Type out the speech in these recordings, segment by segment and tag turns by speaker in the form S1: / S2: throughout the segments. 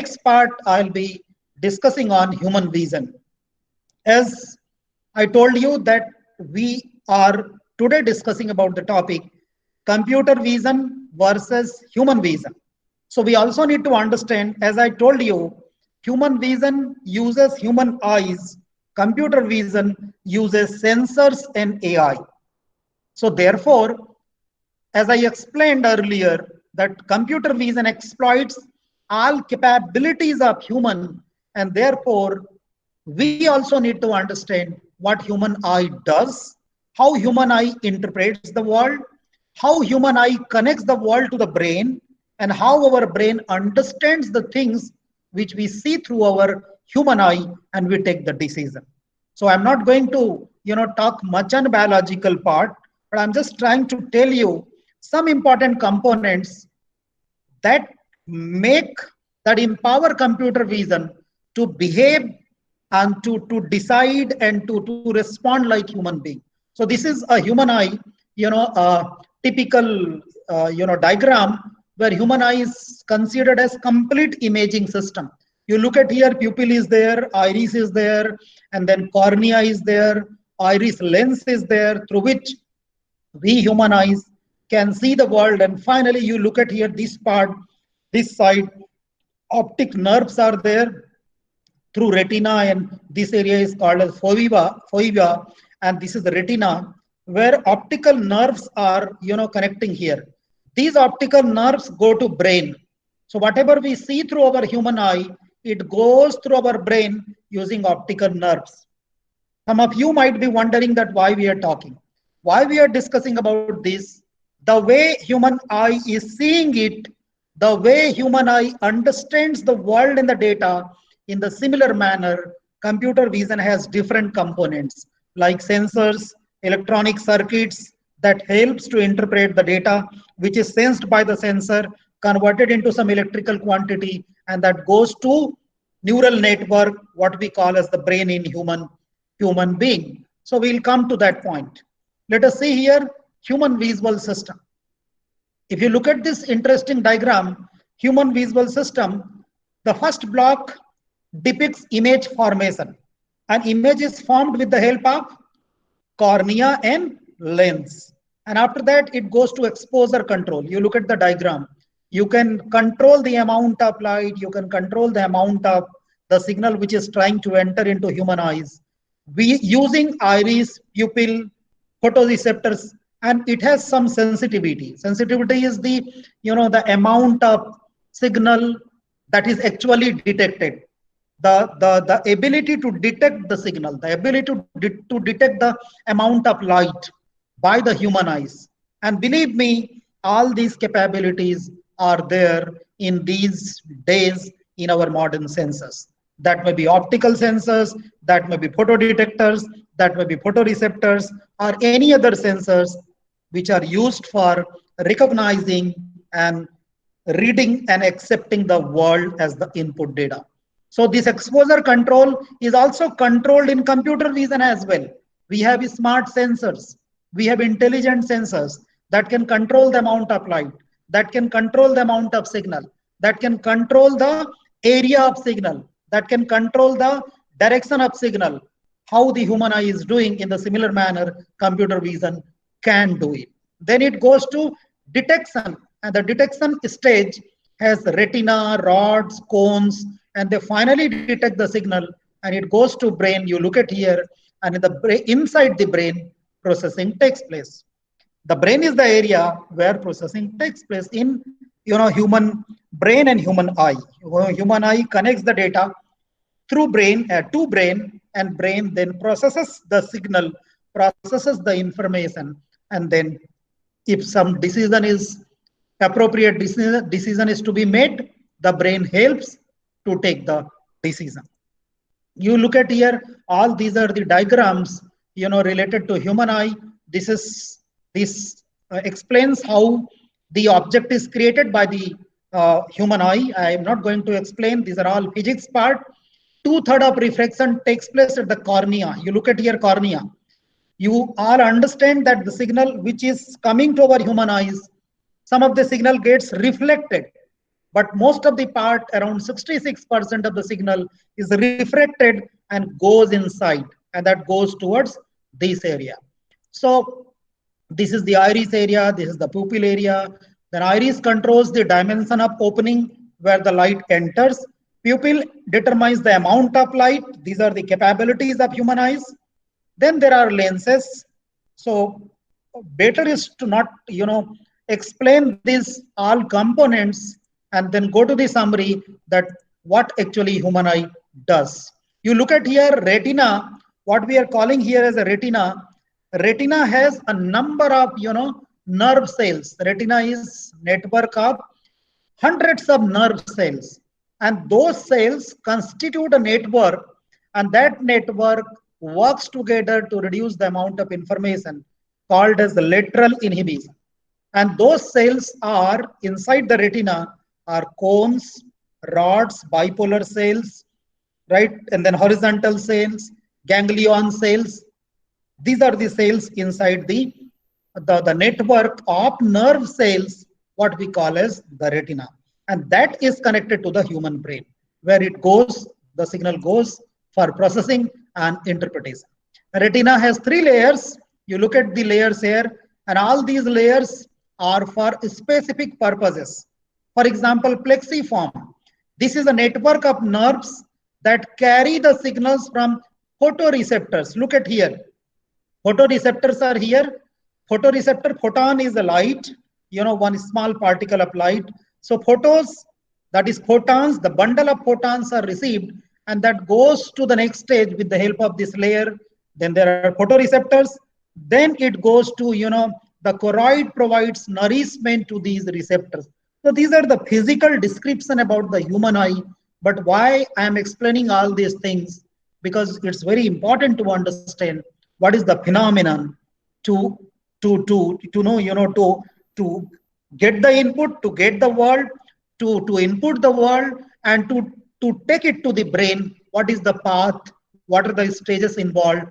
S1: next part, I'll be discussing on human vision. As I told you that we are today discussing about the topic computer vision versus human vision. So we also need to understand, as I told you, human vision uses human eyes, computer vision uses sensors and AI. So therefore, as I explained earlier, that computer vision exploits all capabilities of human, and therefore we also need to understand what human eye does, how human eye interprets the world, how human eye connects the world to the brain, and how our brain understands the things which we see through our human eye and we take the decision. So I'm not going to talk much on biological part, but I'm just trying to tell you some important components that make that empower computer vision to behave and to decide and to respond like human being. So this is a human eye, a typical diagram where human eye is considered as complete imaging system. You look at here, pupil is there, iris is there, and then cornea is there, iris lens is there, through which we human eyes can see the world. And finally you look at here, this part, this side, optic nerves are there through retina, and this area is called as fovea, and this is the retina, where optical nerves are connecting here. These optical nerves go to brain. So whatever we see through our human eye, it goes through our brain using optical nerves. Some of you might be wondering that why we are talking, why we are discussing about this. The way human eye is seeing it, the way human eye understands the world and the data, in the similar manner, computer vision has different components like sensors, electronic circuits that helps to interpret the data, which is sensed by the sensor, converted into some electrical quantity, and that goes to neural network, what we call as the brain in human being. So we'll come to that point. Let us see here, human visual system. If you look at this interesting diagram, human visual system, the first block depicts image formation. An image is formed with the help of cornea and lens. And after that, it goes to exposure control. You look at the diagram. You can control the amount of light. You can control the amount of the signal which is trying to enter into human eyes. We using iris, pupil, photoreceptors, and it has some sensitivity. Sensitivity is the amount of signal that is actually detected. The ability to detect the signal, the ability to detect the amount of light by the human eyes. And believe me, all these capabilities are there in these days in our modern sensors. That may be optical sensors, that may be photodetectors, that may be photoreceptors, or any other sensors which are used for recognizing and reading and accepting the world as the input data. So this exposure control is also controlled in computer vision as well. We have smart sensors. We have intelligent sensors that can control the amount of light, that can control the amount of signal, that can control the area of signal, that can control the direction of signal. How the human eye is doing in the similar manner, computer vision can do it. Then it goes to detection, and the detection stage has retina, rods, cones, and they finally detect the signal, and it goes to brain. You look at here, and in the brain, inside the brain, processing takes place. The brain is the area where processing takes place in human brain and human eye. Human eye connects the data through brain to brain, and brain then processes the signal, processes the information, and then if some decision is appropriate decision is to be made, the brain helps to take the decision. You look at here, all these are the diagrams related to human eye. This explains how the object is created by the human eye. I am not going to explain, these are all physics part. 2/3 of refraction takes place at the cornea. You look at here, cornea. You all understand that the signal which is coming to our human eyes, some of the signal gets reflected but most of the part, around 66% of the signal is refracted and goes inside, and that goes towards this area. So this is the iris area, this is the pupil area. Then iris controls the dimension of opening where the light enters. Pupil determines the amount of light. These are the capabilities of human eyes. Then there are lenses. So better is to not, explain these all components and then go to the summary that what actually human eye does. You look at here, retina, what we are calling here as a retina. Retina has a number of, nerve cells. Retina is network of hundreds of nerve cells, and those cells constitute a network, and that network works together to reduce the amount of information called as the lateral inhibition. And those cells are inside the retina are cones, rods, bipolar cells, right? And then horizontal cells, ganglion cells. These are the cells inside the network of nerve cells, what we call as the retina. And that is connected to the human brain, where it goes, the signal goes for processing and interpretation. Retina has 3 layers. You look at the layers here, and all these layers are for specific purposes. For example, plexiform. This is a network of nerves that carry the signals from photoreceptors. Look at here. Photoreceptors are here. Photoreceptor, photon is a light, one small particle of light. So photos, that is photons, the bundle of photons are received, and that goes to the next stage with the help of this layer. Then there are photoreceptors. Then it goes to, the choroid provides nourishment to these receptors. So these are the physical description about the human eye. But why I am explaining all these things? Because it's very important to understand what is the phenomenon to know, to get the input, to get the world, to input the world, and to take it to the brain. What is the path? What are the stages involved?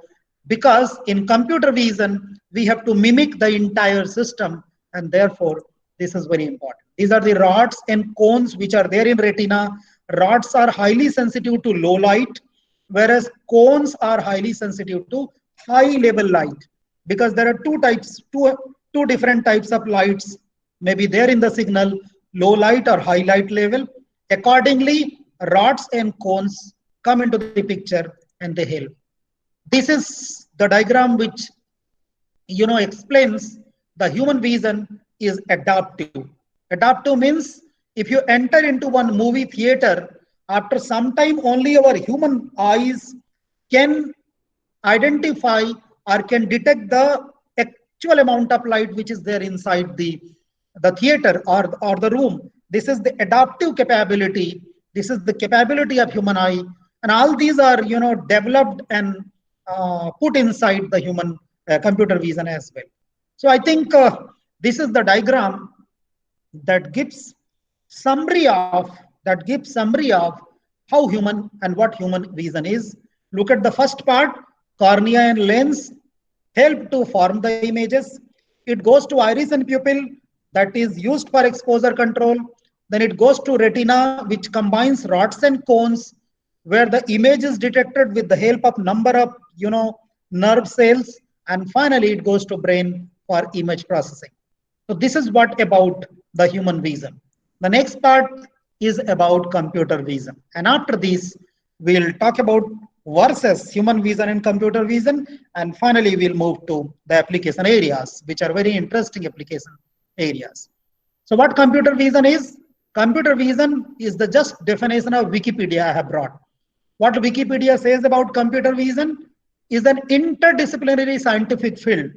S1: Because in computer vision, we have to mimic the entire system, and therefore this is very important. These are the rods and cones which are there in retina. Rods are highly sensitive to low light, whereas cones are highly sensitive to high level light, because there are two different types of lights maybe there in the signal, low light or high light level. Accordingly, rods and cones come into the picture and they help. This is the diagram which explains the human vision is adaptive. Adaptive means if you enter into one movie theater, after some time only our human eyes can identify or can detect the actual amount of light which is there inside the theater or the room. This is the adaptive capability. This is the capability of human eye, and all these are developed and put inside the human computer vision as well. So I think this is the diagram that gives summary of how human and what human vision is. Look at the first part. Cornea and lens help to form the images. It goes to iris and pupil, that is used for exposure control. Then it goes to retina, which combines rods and cones, where the image is detected with the help of number of nerve cells. And finally it goes to brain for image processing. So this is what about the human vision. The next part is about computer vision, and after this we'll talk about versus human vision and computer vision, and finally we'll move to the application areas, which are very interesting application areas. So what computer vision is? Computer vision is the just definition of Wikipedia I have brought. What Wikipedia says about computer vision is an interdisciplinary scientific field.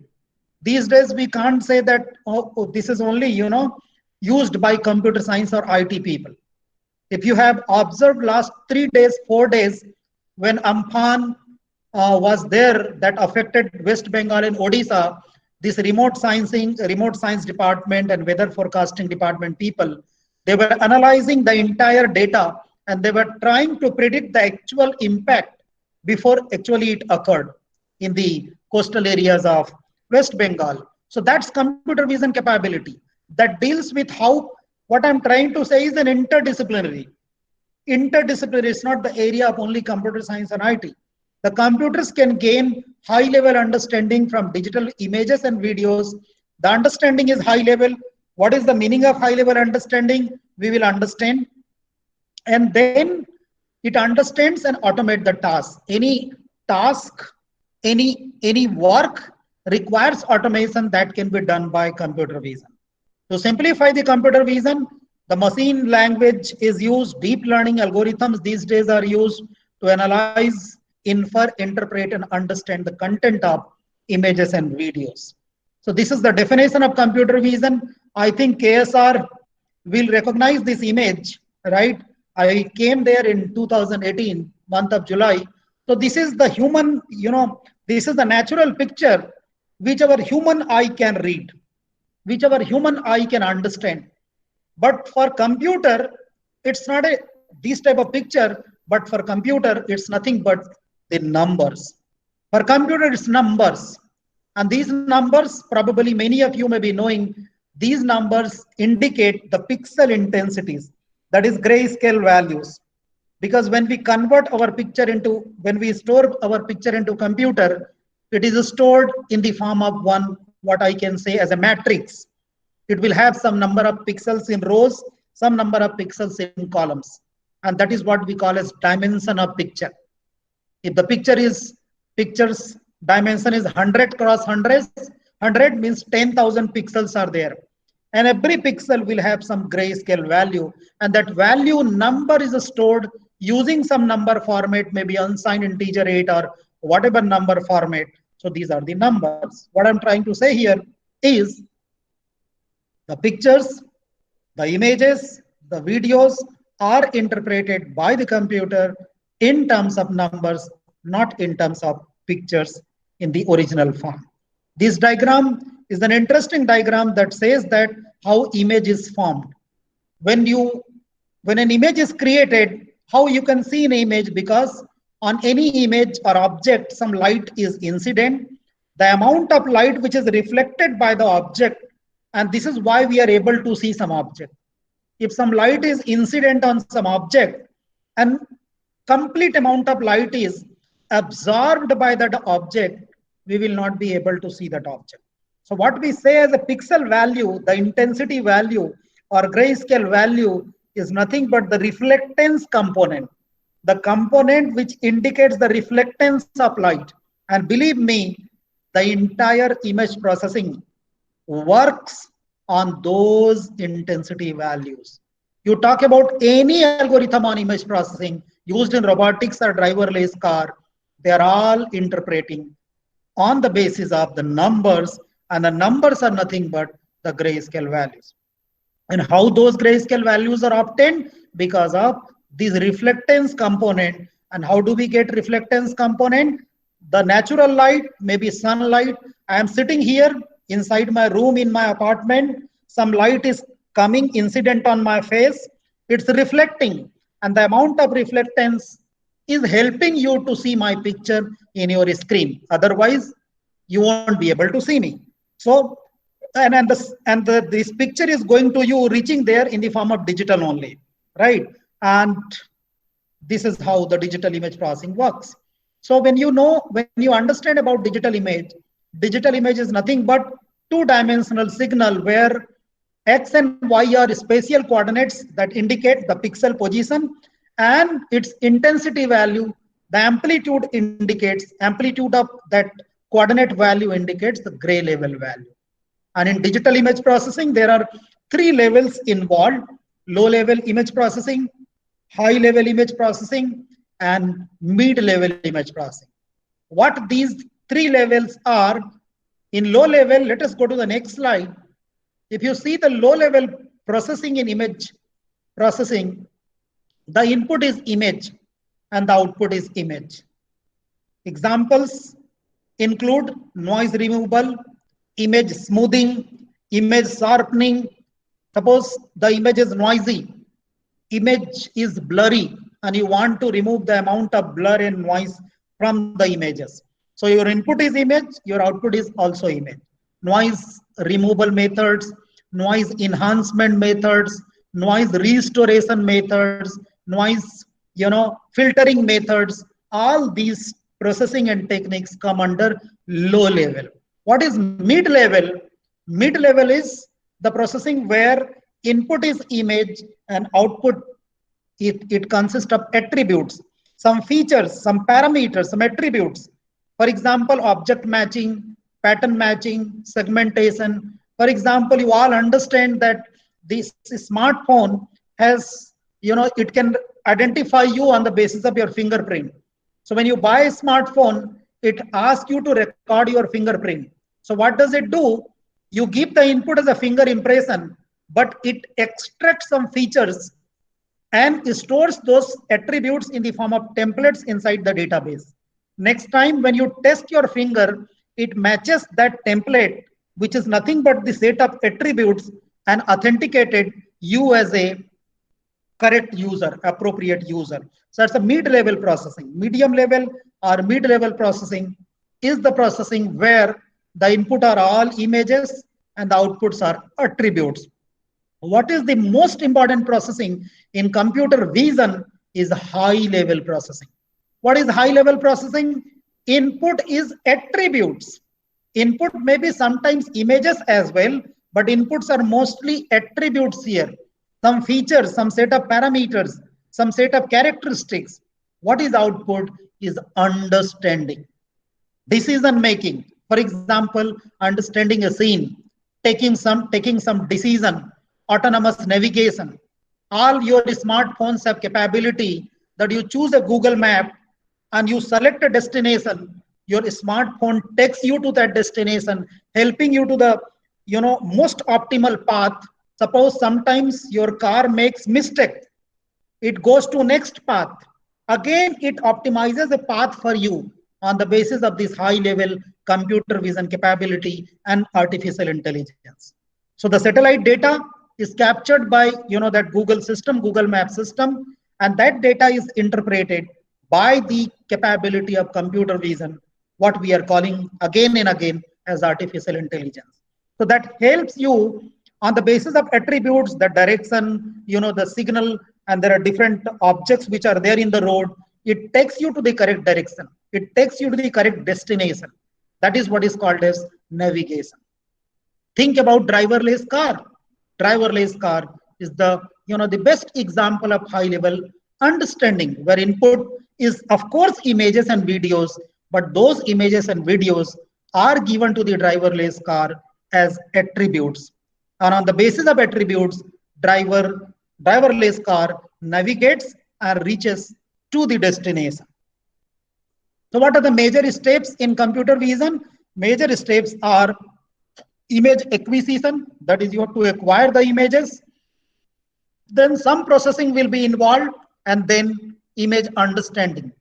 S1: These days we can't say that this is only used by computer science or IT people. If you have observed last 3 days, 4 days, when Amphan was there that affected West Bengal and Odisha, this remote science department and weather forecasting department people, they were analyzing the entire data and they were trying to predict the actual impact before actually it occurred in the coastal areas of West Bengal. So that's computer vision capability that deals with What I'm trying to say is an interdisciplinary. Interdisciplinary is not the area of only computer science and IT. The computers can gain high level understanding from digital images and videos. The understanding is high level. What is the meaning of high level understanding? We will understand. And then it understands and automate the task. Any task, any work requires automation that can be done by computer vision. To simplify the computer vision, the machine language is used. Deep learning algorithms these days are used to analyze, infer, interpret, and understand the content of images and videos. So this is the definition of computer vision. I think KSR will recognize this image, right? I came there in 2018, month of July. So this is the human, this is the natural picture which our human eye can read, which our human eye can understand. But for computer, it's not this type of picture, but for computer, it's nothing but the numbers. For computer, it's numbers. And these numbers, probably many of you may be knowing, these numbers indicate the pixel intensities, that is grayscale values. Because when we convert our picture into, when we store our picture into computer, it is stored in the form of one, what I can say as a matrix. It will have some number of pixels in rows, some number of pixels in columns. And that is what we call as dimension of picture. If the picture's dimension is 100 cross 100 means 10,000 pixels are there. And every pixel will have some grayscale value. And that value number is stored using some number format, maybe unsigned integer 8 or whatever number format. So these are the numbers. What I'm trying to say here is the pictures, the images, the videos are interpreted by the computer in terms of numbers, not in terms of pictures in the original form. This diagram is an interesting diagram that says that how image is formed. When an image is created, how you can see an image, because on any image or object, some light is incident. The amount of light which is reflected by the object, and this is why we are able to see some object. If some light is incident on some object and complete amount of light is absorbed by that object, we will not be able to see that object. So what we say as a pixel value, the intensity value or grayscale value is nothing but the reflectance component, the component which indicates the reflectance of light. And believe me, the entire image processing works on those intensity values. You talk about any algorithm on image processing used in robotics or driverless car, they are all interpreting on the basis of the numbers, and the numbers are nothing but the grayscale values. And how those grayscale values are obtained? Because of this reflectance component. And how do we get reflectance component? The natural light, maybe sunlight. I am sitting here inside my room in my apartment. Some light is coming incident on my face. It's reflecting. And the amount of reflectance is helping you to see my picture in your screen. Otherwise, you won't be able to see me. So, this picture is going to you reaching there in the form of digital only, right? And this is how the digital image processing works. So when you understand about digital image is nothing but two-dimensional signal where X and Y are spatial coordinates that indicate the pixel position, and its intensity value, the amplitude of that coordinate value indicates the gray level value. And in digital image processing, there are 3 levels involved: low level image processing, high level image processing, and mid level image processing. What these 3 levels are: in low level, let us go to the next slide. If you see the low level processing in image processing, the input is image and the output is image. Examples include noise removal, image smoothing, image sharpening. Suppose the image is noisy, image is blurry, and you want to remove the amount of blur and noise from the images. So your input is image, your output is also image. Noise removal methods, noise enhancement methods, noise restoration methods, noise, filtering methods. All these processing and techniques come under low level. What is mid level? Mid level is the processing where input is image and output, it consists of attributes, some features, some parameters, some attributes. For example, object matching, pattern matching, segmentation. For example, you all understand that this smartphone has, it can identify you on the basis of your fingerprint. So when you buy a smartphone, it asks you to record your fingerprint. So what does it do? You give the input as a finger impression, but it extracts some features and stores those attributes in the form of templates inside the database. Next time when you test your finger, it matches that template, which is nothing but the set of attributes, and authenticated you as a correct user, appropriate user. So it's a mid-level processing. Medium level or mid-level processing is the processing where the input are all images and the outputs are attributes. What is the most important processing in computer vision is high level processing. What is high level processing? Input is attributes. Input may be sometimes images as well, but inputs are mostly attributes here. Some features, some set of parameters, some set of characteristics. What is output is understanding, decision making. For example, understanding a scene, taking some decision, autonomous navigation. All your smartphones have capability that you choose a Google map and you select a destination. Your smartphone takes you to that destination, helping you to the most optimal path. Suppose sometimes your car makes mistake, it goes to next path. Again, it optimizes a path for you on the basis of this high level computer vision capability and artificial intelligence. So the satellite data is captured by that Google system, Google Map system, and that data is interpreted by the capability of computer vision, what we are calling again and again as artificial intelligence. So that helps you on the basis of attributes, the direction, the signal, and there are different objects which are there in the road. It takes you to the correct direction. It takes you to the correct destination. That is what is called as navigation. Think about driverless car. Driverless car is the best example of high level understanding, where input is of course images and videos, but those images and videos are given to the driverless car as attributes. And on the basis of attributes, driverless car navigates and reaches to the destination. So what are the major steps in computer vision? Major steps are image acquisition, that is you have to acquire the images. Then some processing will be involved, and then image understanding.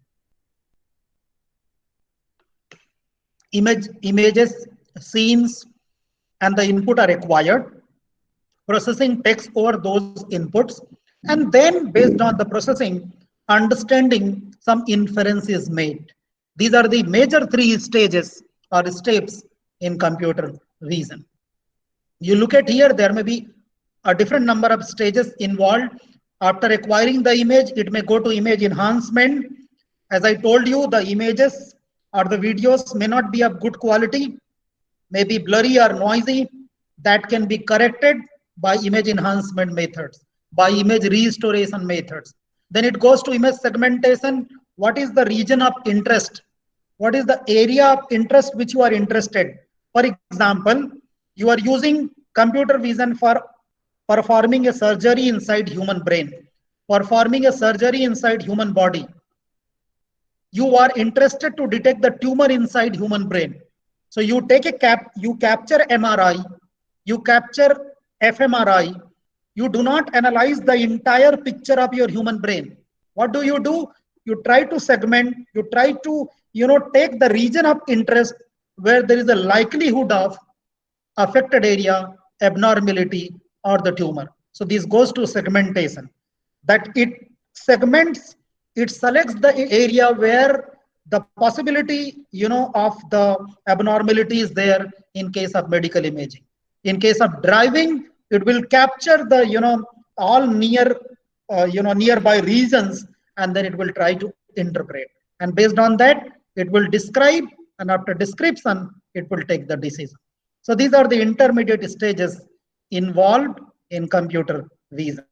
S1: Images, scenes, and the input are acquired. Processing takes over those inputs, and then based on the processing, understanding, some inference is made. These are the major three stages or steps in computer vision. You look at here, there may be a different number of stages involved. After acquiring the image, it may go to image enhancement. As I told you, the images or the videos may not be of good quality, may be blurry or noisy. That can be corrected by image enhancement methods, by image restoration methods. Then it goes to image segmentation. What is the region of interest? What is the area of interest which you are interested? For example, you are using computer vision for performing a surgery inside human brain, performing a surgery inside human body. You are interested to detect the tumor inside human brain. So you take you capture MRI, you capture fMRI. You do not analyze the entire picture of your human brain. What do? You try to segment, you try to take the region of interest where there is a likelihood of affected area, abnormality, or the tumor. So this goes to segmentation. That it segments, it selects the area where the possibility of the abnormality is there in case of medical imaging. In case of driving, it will capture the all nearby regions, and then it will try to interpret. And based on that, it will describe, and after description, it will take the decision. So these are the intermediate stages involved in computer vision.